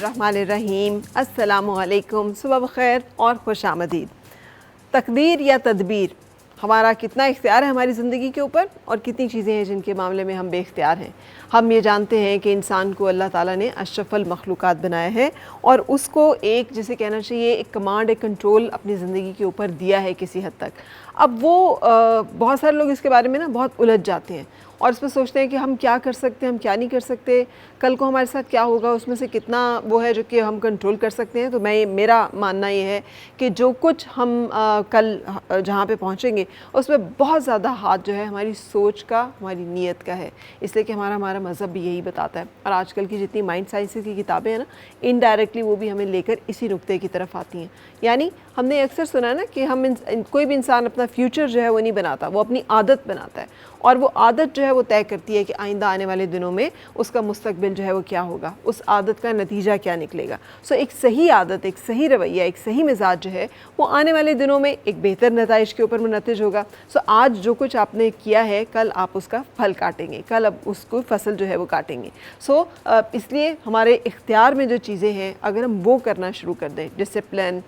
الرحمن الرحیم، السلام علیکم، صبح بخیر اور خوش آمدید۔ تقدیر یا تدبیر، ہمارا کتنا اختیار ہے ہماری زندگی کے اوپر اور کتنی چیزیں ہیں جن کے معاملے میں ہم بے اختیار ہیں۔ ہم یہ جانتے ہیں کہ انسان کو اللہ تعالیٰ نے اشرف المخلوقات بنایا ہے اور اس کو ایک جسے کہنا چاہیے ایک کمانڈ، ایک کنٹرول اپنی زندگی کے اوپر دیا ہے کسی حد تک۔ اب وہ بہت سارے لوگ اس کے بارے میں بہت الجھ جاتے ہیں اور اس میں سوچتے ہیں کہ ہم کیا کر سکتے ہیں، ہم کیا نہیں کر سکتے، کل کو ہمارے ساتھ کیا ہوگا، اس میں سے کتنا وہ ہے جو کہ ہم کنٹرول کر سکتے ہیں۔ تو میرا ماننا یہ ہے کہ جو کچھ ہم کل جہاں پہ پہنچیں گے اس میں بہت زیادہ ہاتھ جو ہے ہماری سوچ کا، ہماری نیت کا ہے، اس لیے کہ ہمارا مذہب بھی یہی بتاتا ہے۔ اور آج کل کی جتنی مائنڈ سائنسز کی کتابیں ہیں انڈائریکٹلی وہ بھی ہمیں لے کر اسی نقطے کی طرف آتی ہیں۔ یعنی ہم نے اکثر سنا ہے کہ کوئی بھی انسان اپنا فیوچر جو ہے وہ نہیں بناتا، وہ اپنی عادت بناتا ہے، اور وہ عادت جو ہے وہ طے کرتی ہے کہ آئندہ آنے والے دنوں میں اس کا مستقبل جو ہے وہ کیا ہوگا، اس عادت کا نتیجہ کیا نکلے گا۔ ایک صحیح عادت، ایک صحیح رویہ، ایک صحیح مزاج جو ہے وہ آنے والے دنوں میں ایک بہتر نتائج کے اوپر منتج ہوگا۔ آج جو کچھ آپ نے کیا ہے کل آپ اس کا پھل کاٹیں گے، کل اب اس کو فصل جو ہے وہ کاٹیں گے۔ اس لیے ہمارے اختیار میں جو چیزیں ہیں اگر ہم وہ کرنا شروع کر دیں، ڈسپلن،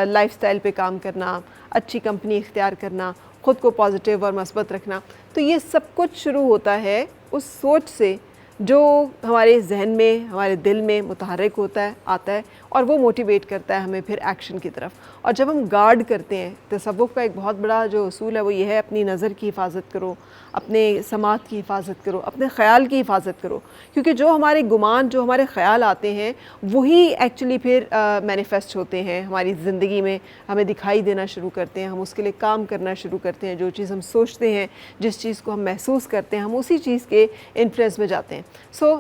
لائف سٹائل پہ کام کرنا، اچھی کمپنی اختیار کرنا، خود کو پازیٹیو اور مثبت رکھنا، تو یہ سب کچھ شروع ہوتا ہے اس سوچ سے جو ہمارے ذہن میں، ہمارے دل میں متحرک آتا ہے اور وہ موٹیویٹ کرتا ہے ہمیں پھر ایکشن کی طرف۔ اور جب ہم گارڈ کرتے ہیں، تصوف کا ایک بہت بڑا جو اصول ہے وہ یہ ہے، اپنی نظر کی حفاظت کرو، اپنے سماعت کی حفاظت کرو، اپنے خیال کی حفاظت کرو، کیونکہ جو ہمارے گمان، جو ہمارے خیال آتے ہیں وہی ایکچولی پھر مینیفیسٹ ہوتے ہیں ہماری زندگی میں، ہمیں دکھائی دینا شروع کرتے ہیں، ہم اس کے لیے کام کرنا شروع کرتے ہیں۔ جو چیز ہم سوچتے ہیں، جس چیز کو ہم محسوس کرتے ہیں، ہم اسی چیز کے انفلوئنس میں جاتے ہیں۔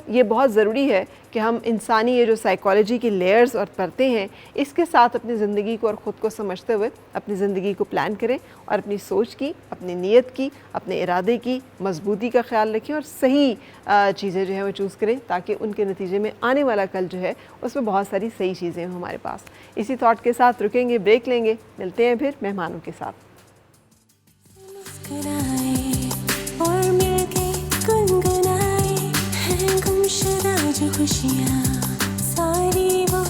یہ بہت ضروری ہے کہ ہم انسانی یہ جو سائیکالوجی کی لیئرز اور پرتیں ہیں اس کے ساتھ اپنی زندگی کو اور خود کو سمجھتے ہوئے اپنی زندگی کو پلان کریں اور اپنی سوچ کی، اپنی نیت کی، اپنے ارادے کی مضبوطی کا خیال رکھیں اور صحیح چیزیں جو ہیں وہ چوز کریں تاکہ ان کے نتیجے میں آنے والا کل جو ہے اس میں بہت ساری صحیح چیزیں ہوں ہمارے پاس۔ اسی تھاٹ کے ساتھ رکیں گے، بریک لیں گے، ملتے ہیں پھر مہمانوں کے ساتھ۔ خوشیاں ساری وہ